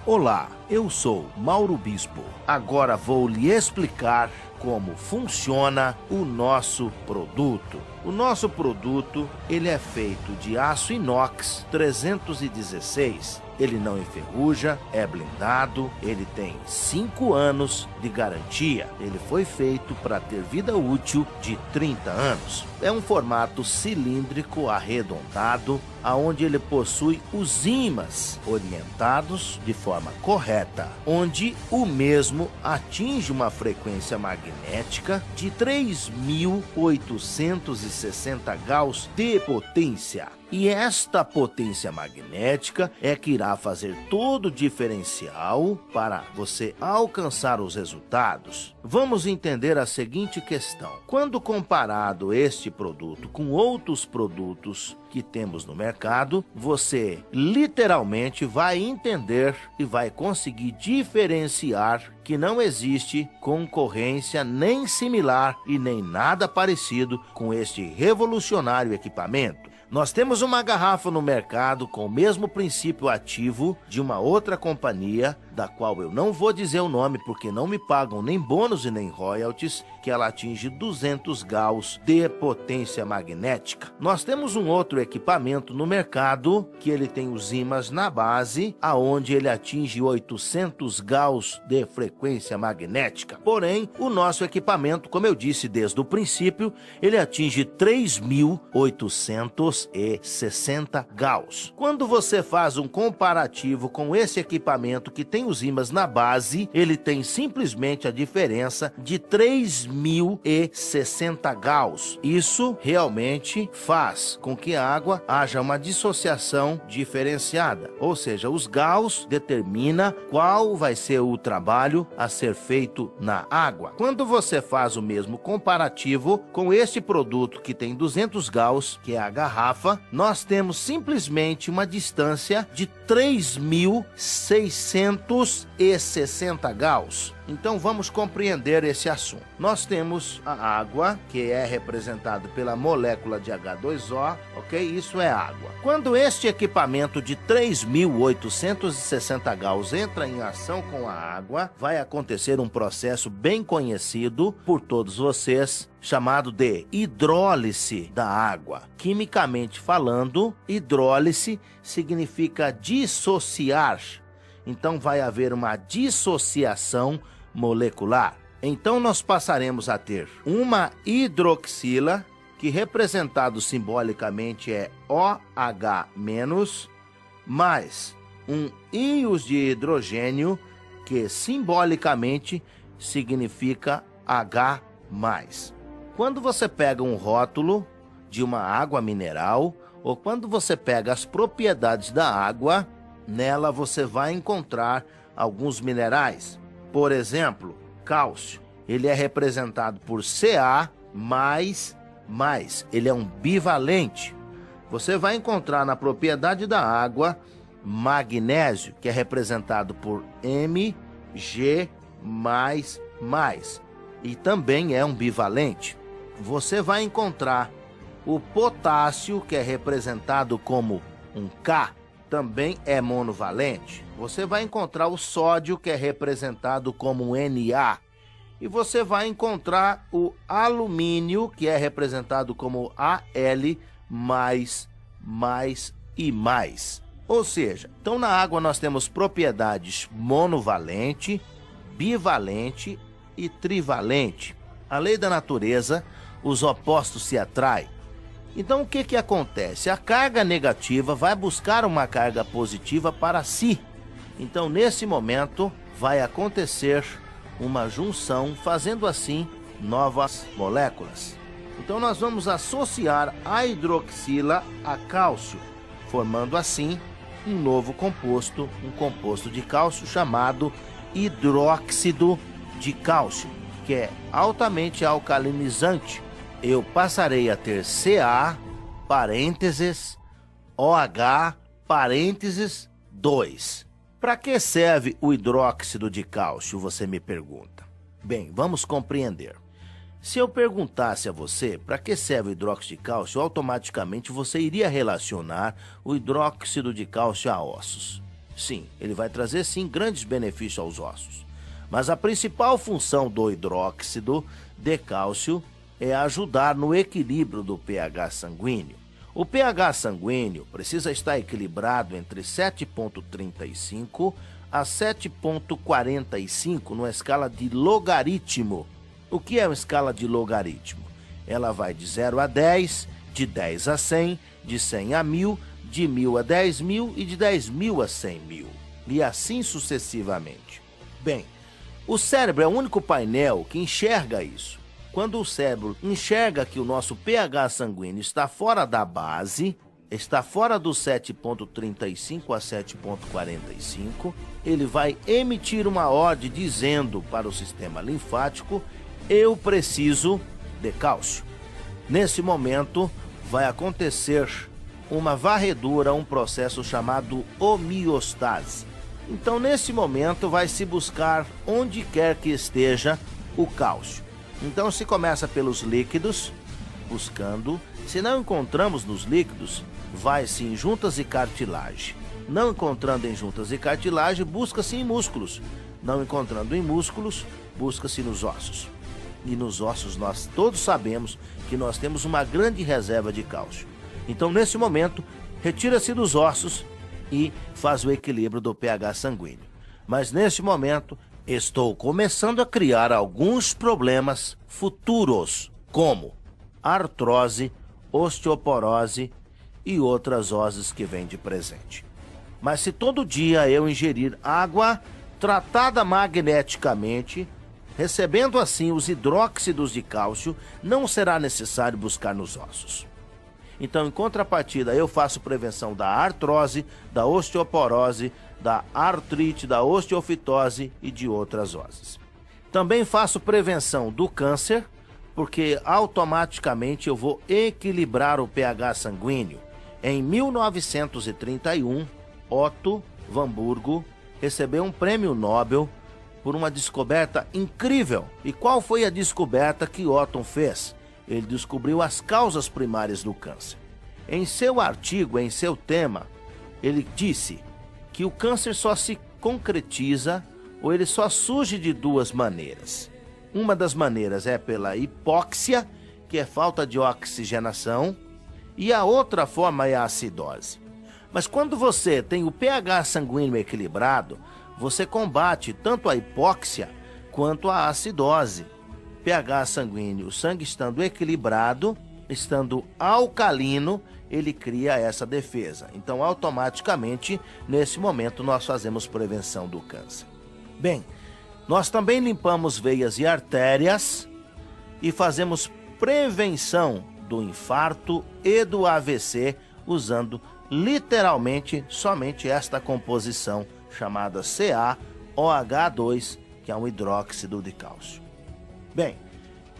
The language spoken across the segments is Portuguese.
Olá, eu sou Mauro Bispo. Agora vou lhe explicar como funciona o nosso produto. O nosso produto, ele é feito de aço inox 316. Ele não enferruja, é blindado, ele tem 5 anos de garantia. Ele foi feito para ter vida útil de 30 anos. É um formato cilíndrico arredondado, aonde ele possui os ímãs orientados de forma correta, onde o mesmo atinge uma frequência magnética de 3.860 gauss de potência. E esta potência magnética é que irá fazer todo o diferencial para você alcançar os resultados. Vamos entender a seguinte questão. Quando comparado este produto com outros produtos que temos no mercado, você literalmente vai entender e vai conseguir diferenciar que não existe concorrência nem similar e nem nada parecido com este revolucionário equipamento. Nós temos uma garrafa no mercado com o mesmo princípio ativo de uma outra companhia, da qual eu não vou dizer o nome porque não me pagam nem bônus e nem royalties, que ela atinge 200 gauss de potência magnética. Nós temos um outro equipamento no mercado que ele tem os ímãs na base, aonde ele atinge 800 gauss de frequência magnética. Porém, o nosso equipamento, como eu disse desde o princípio, ele atinge 3.860 gauss. Quando você faz um comparativo com esse equipamento que tem os ímãs na base, ele tem simplesmente a diferença de 3.060 gauss. Isso realmente faz com que a água haja uma dissociação diferenciada, ou seja, os gauss determina qual vai ser o trabalho a ser feito na água. Quando você faz o mesmo comparativo com este produto que tem 200 gauss, que é a garrafa, nós temos simplesmente uma distância de 3.660 gauss. Então vamos compreender esse assunto. Nós temos a água, que é representada pela molécula de H2O, ok? Isso é água. Quando este equipamento de 3.860 gauss entra em ação com a água, vai acontecer um processo bem conhecido por todos vocês, chamado de hidrólise da água. Quimicamente falando, hidrólise significa dissociar. Então vai haver uma dissociação molecular. Então nós passaremos a ter uma hidroxila, que representado simbolicamente é OH-, mais um íons de hidrogênio, que simbolicamente significa H+. Quando você pega um rótulo de uma água mineral, ou quando você pega as propriedades da água, nela você vai encontrar alguns minerais. Por exemplo, cálcio. Ele é representado por Ca++. Ele é um bivalente. Você vai encontrar na propriedade da água magnésio, que é representado por Mg++. E também é um bivalente. Você vai encontrar o potássio, que é representado como um K, também é monovalente. Você vai encontrar o sódio, que é representado como um Na. E você vai encontrar o alumínio, que é representado como Al++. Ou seja, então na água nós temos propriedades monovalente, bivalente e trivalente. A lei da natureza, os opostos se atraem. Então o que acontece? A carga negativa vai buscar uma carga positiva para si. Então nesse momento vai acontecer uma junção, fazendo assim novas moléculas. Então nós vamos associar a hidroxila a cálcio, formando assim um novo composto, um composto de cálcio chamado hidróxido de cálcio, que é altamente alcalinizante. Eu passarei a ter Ca, parênteses, OH, parênteses, 2. Para que serve o hidróxido de cálcio, você me pergunta? Bem, vamos compreender. Se eu perguntasse a você para que serve o hidróxido de cálcio, automaticamente você iria relacionar o hidróxido de cálcio a ossos. Sim, ele vai trazer sim grandes benefícios aos ossos. Mas a principal função do hidróxido de cálcio é ajudar no equilíbrio do pH sanguíneo. O pH sanguíneo precisa estar equilibrado entre 7,35 a 7,45 numa escala de logaritmo. O que é uma escala de logaritmo? Ela vai de 0 a 10, de 10 a 100, de 100 a 1000, de 1000 a 10.000 e de 10.000 a 100.000. E assim sucessivamente. Bem, o cérebro é o único painel que enxerga isso. Quando o cérebro enxerga que o nosso pH sanguíneo está fora da base, está fora do 7,35 a 7,45, ele vai emitir uma ordem dizendo para o sistema linfático: eu preciso de cálcio. Nesse momento vai acontecer uma varredura, um processo chamado homeostase. Então, nesse momento, vai se buscar onde quer que esteja o cálcio. Então, se começa pelos líquidos, buscando. Se não encontramos nos líquidos, vai-se em juntas e cartilagem. Não encontrando em juntas e cartilagem, busca-se em músculos. Não encontrando em músculos, busca-se nos ossos. E nos ossos nós todos sabemos que nós temos uma grande reserva de cálcio. Então, nesse momento, retira-se dos ossos e faz o equilíbrio do pH sanguíneo. Mas, nesse momento, estou começando a criar alguns problemas futuros, como artrose, osteoporose e outras oses que vêm de presente. Mas se todo dia eu ingerir água tratada magneticamente, recebendo assim os hidróxidos de cálcio, não será necessário buscar nos ossos. Então, em contrapartida, eu faço prevenção da artrose, da osteoporose, da artrite, da osteofitose e de outras oses. Também faço prevenção do câncer, porque automaticamente eu vou equilibrar o pH sanguíneo. Em 1931, Otto Warburg recebeu um prêmio Nobel por uma descoberta incrível. E qual foi a descoberta que Otto fez? Ele descobriu as causas primárias do câncer. Em seu artigo, em seu tema, ele disse que o câncer só se concretiza ou ele só surge de duas maneiras. Uma das maneiras é pela hipóxia, que é falta de oxigenação, e a outra forma é a acidose. Mas quando você tem o pH sanguíneo equilibrado, você combate tanto a hipóxia quanto a acidose. pH sanguíneo, o sangue estando equilibrado, estando alcalino, ele cria essa defesa. Então, automaticamente, nesse momento, nós fazemos prevenção do câncer. Bem, nós também limpamos veias e artérias e fazemos prevenção do infarto e do AVC usando literalmente somente esta composição chamada CaOH2, que é um hidróxido de cálcio. Bem,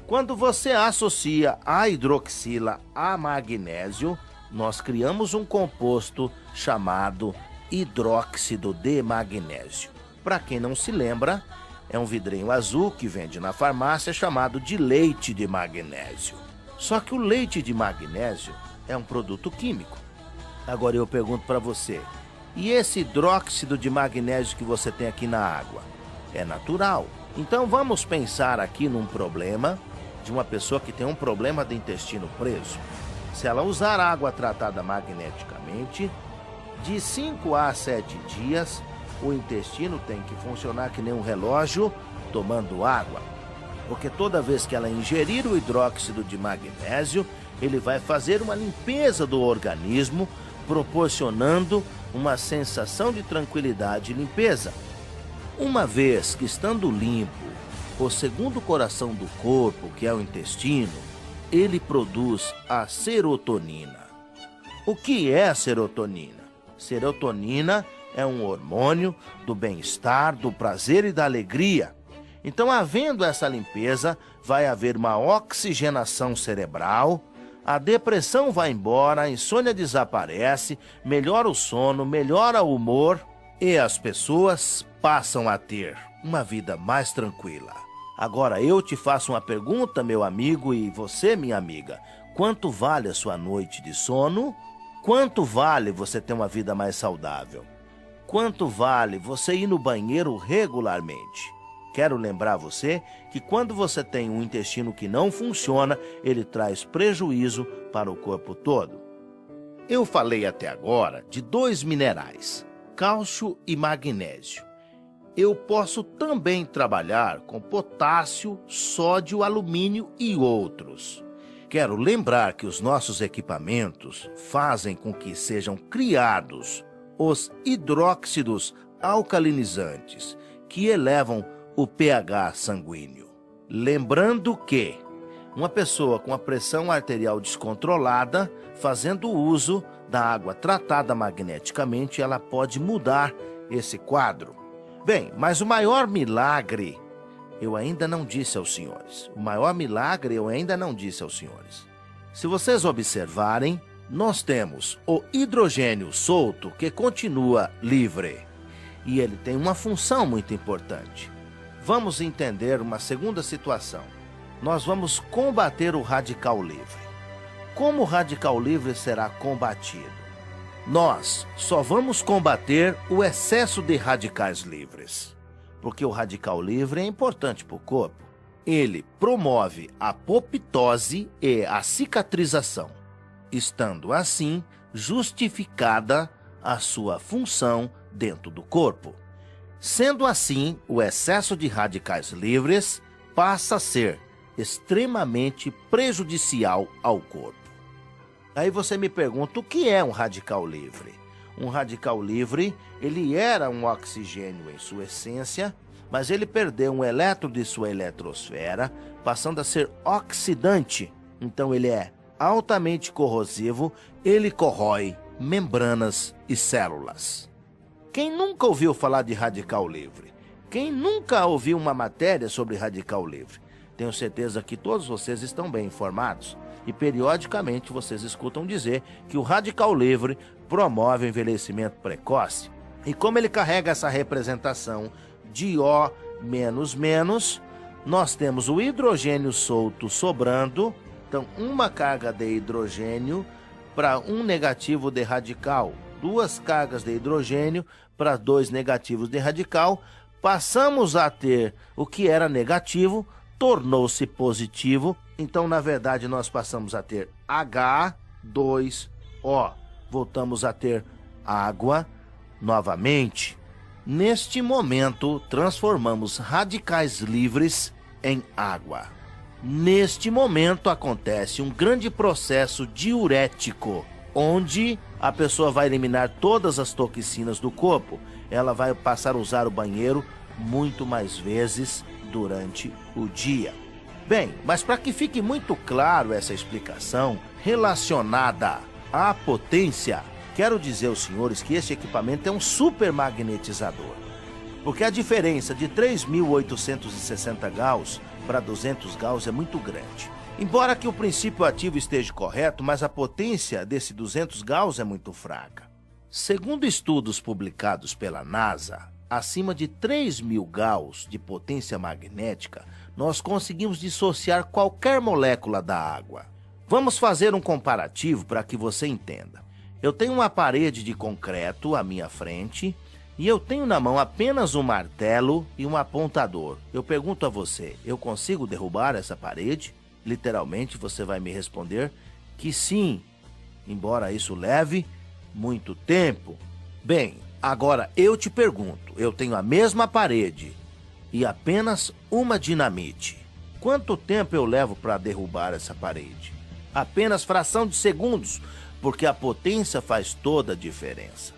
quando você associa a hidroxila a magnésio, nós criamos um composto chamado hidróxido de magnésio. Para quem não se lembra, é um vidrinho azul que vende na farmácia chamado de leite de magnésio. Só que o leite de magnésio é um produto químico. Agora eu pergunto para você, e esse hidróxido de magnésio que você tem aqui na água? É natural. Então vamos pensar aqui num problema de uma pessoa que tem um problema de intestino preso. Se ela usar água tratada magneticamente, de 5 a 7 dias, o intestino tem que funcionar que nem um relógio tomando água. Porque toda vez que ela ingerir o hidróxido de magnésio, ele vai fazer uma limpeza do organismo, proporcionando uma sensação de tranquilidade e limpeza. Uma vez que estando limpo, o segundo coração do corpo, que é o intestino, ele produz a serotonina. O que é a serotonina? Serotonina é um hormônio do bem-estar, do prazer e da alegria. Então, havendo essa limpeza, vai haver uma oxigenação cerebral, a depressão vai embora, a insônia desaparece, melhora o sono, melhora o humor e as pessoas passam a ter uma vida mais tranquila. Agora eu te faço uma pergunta, meu amigo, e você, minha amiga. Quanto vale a sua noite de sono? Quanto vale você ter uma vida mais saudável? quanto vale você ir no banheiro regularmente. Quero lembrar você que quando você tem um intestino que não funciona, ele traz prejuízo para o corpo todo. Eu falei até agora de 2 minerais, cálcio e magnésio. Eu posso também trabalhar com potássio, sódio, alumínio e outros. Quero lembrar que os nossos equipamentos fazem com que sejam criados os hidróxidos alcalinizantes, que elevam o pH sanguíneo. Lembrando que uma pessoa com a pressão arterial descontrolada, fazendo uso da água tratada magneticamente, ela pode mudar esse quadro. Bem, mas o maior milagre eu ainda não disse aos senhores. O maior milagre eu ainda não disse aos senhores. Se vocês observarem, nós temos o hidrogênio solto que continua livre. E ele tem uma função muito importante. Vamos entender uma segunda situação. Nós vamos combater o radical livre. Como o radical livre será combatido? Nós só vamos combater o excesso de radicais livres. Porque o radical livre é importante para o corpo. Ele promove a apoptose e a cicatrização, estando assim justificada a sua função dentro do corpo. Sendo assim, o excesso de radicais livres passa a ser extremamente prejudicial ao corpo. Aí você me pergunta, o que é um radical livre? Um radical livre, ele era um oxigênio em sua essência, mas ele perdeu um elétron de sua eletrosfera, passando a ser oxidante. Então ele é altamente corrosivo, ele corrói membranas e células. Quem nunca ouviu falar de radical livre? Quem nunca ouviu uma matéria sobre radical livre? Tenho certeza que todos vocês estão bem informados e periodicamente vocês escutam dizer que o radical livre promove o envelhecimento precoce. E como ele carrega essa representação de O menos menos, nós temos o hidrogênio solto sobrando, então uma carga de hidrogênio para um negativo de radical, 2 cargas de hidrogênio para 2 negativos de radical, passamos a ter o que era negativo, tornou-se positivo, então na verdade nós passamos a ter H2O, voltamos a ter água novamente. Neste momento, transformamos radicais livres em água. Neste momento acontece um grande processo diurético, onde a pessoa vai eliminar todas as toxinas do corpo. Ela vai passar a usar o banheiro muito mais vezes durante o dia. Bem, mas para que fique muito claro essa explicação relacionada à potência, quero dizer aos senhores que esse equipamento é um super magnetizador. Porque a diferença de 3.860 Gauss para 200 Gauss é muito grande. Embora que o princípio ativo esteja correto, mas a potência desse 200 Gauss é muito fraca. Segundo estudos publicados pela NASA, acima de 3.000 Gauss de potência magnética, nós conseguimos dissociar qualquer molécula da água. Vamos fazer um comparativo para que você entenda. Eu tenho uma parede de concreto à minha frente e eu tenho na mão apenas um martelo e um apontador. Eu pergunto a você, eu consigo derrubar essa parede? Literalmente você vai me responder que sim, embora isso leve muito tempo. Bem, agora eu te pergunto, eu tenho a mesma parede e apenas uma dinamite. Quanto tempo eu levo para derrubar essa parede? Apenas fração de segundos, porque a potência faz toda a diferença,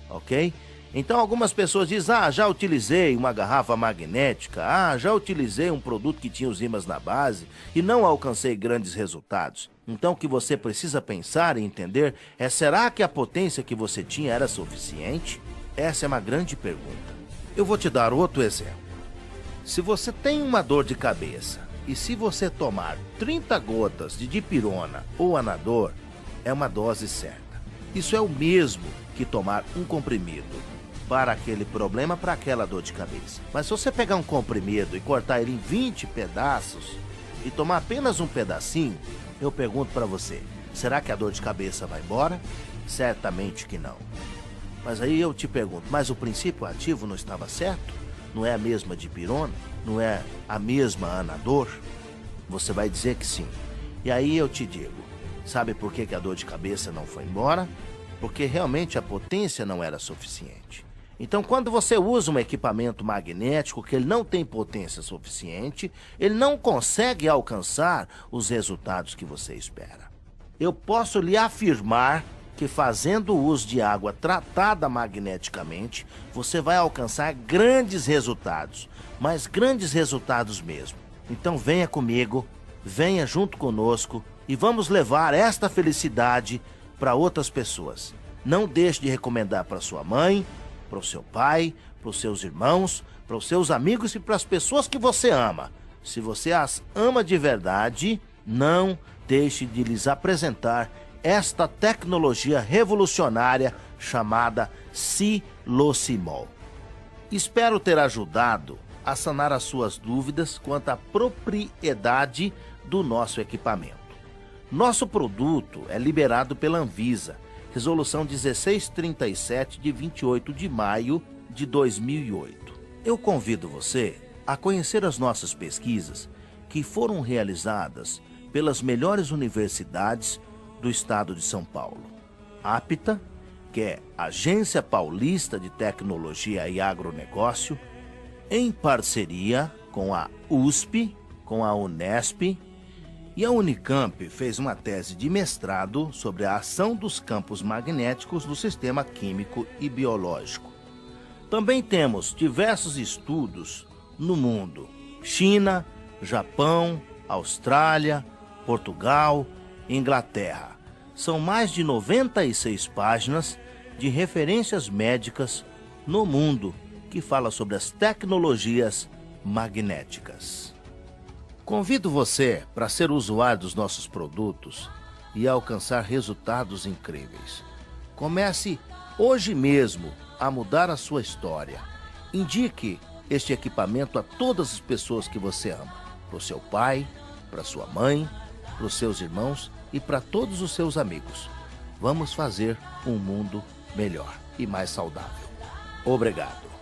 ok? Então algumas pessoas dizem, já utilizei uma garrafa magnética, já utilizei um produto que tinha os ímãs na base e não alcancei grandes resultados. Então o que você precisa pensar e entender é, será que a potência que você tinha era suficiente? Essa é uma grande pergunta. Eu vou te dar outro exemplo. Se você tem uma dor de cabeça e se você tomar 30 gotas de dipirona ou anador, é uma dose certa. Isso é o mesmo que tomar um comprimido para aquele problema, para aquela dor de cabeça. Mas se você pegar um comprimido e cortar ele em 20 pedaços e tomar apenas um pedacinho, eu pergunto para você, será que a dor de cabeça vai embora? Certamente que não. Mas aí eu te pergunto, mas o princípio ativo não estava certo? Não é a mesma dipirona? Não é a mesma anador? Você vai dizer que sim. E aí eu te digo, sabe por que a dor de cabeça não foi embora? Porque realmente a potência não era suficiente. Então, quando você usa um equipamento magnético que ele não tem potência suficiente, ele não consegue alcançar os resultados que você espera. Eu posso lhe afirmar que fazendo uso de água tratada magneticamente, você vai alcançar grandes resultados, mas grandes resultados mesmo. Então venha comigo, venha junto conosco e vamos levar esta felicidade para outras pessoas. Não deixe de recomendar para sua mãe, para o seu pai, para os seus irmãos, para os seus amigos e para as pessoas que você ama. Se você as ama de verdade, não deixe de lhes apresentar esta tecnologia revolucionária chamada Silocimol. Espero ter ajudado a sanar as suas dúvidas quanto à propriedade do nosso equipamento. Nosso produto é liberado pela Anvisa, resolução 1637 de 28 de maio de 2008. Eu convido você a conhecer as nossas pesquisas que foram realizadas pelas melhores universidades do estado de São Paulo. APTA, que é Agência Paulista de Tecnologia e Agronegócio, em parceria com a USP, com a Unesp, e a Unicamp fez uma tese de mestrado sobre a ação dos campos magnéticos no sistema químico e biológico. Também temos diversos estudos no mundo: China, Japão, Austrália, Portugal, Inglaterra. São mais de 96 páginas de referências médicas no mundo que fala sobre as tecnologias magnéticas. Convido você para ser usuário dos nossos produtos e alcançar resultados incríveis. Comece hoje mesmo a mudar a sua história. Indique este equipamento a todas as pessoas que você ama. Para o seu pai, para sua mãe, para os seus irmãos e para todos os seus amigos. Vamos fazer um mundo melhor e mais saudável. Obrigado.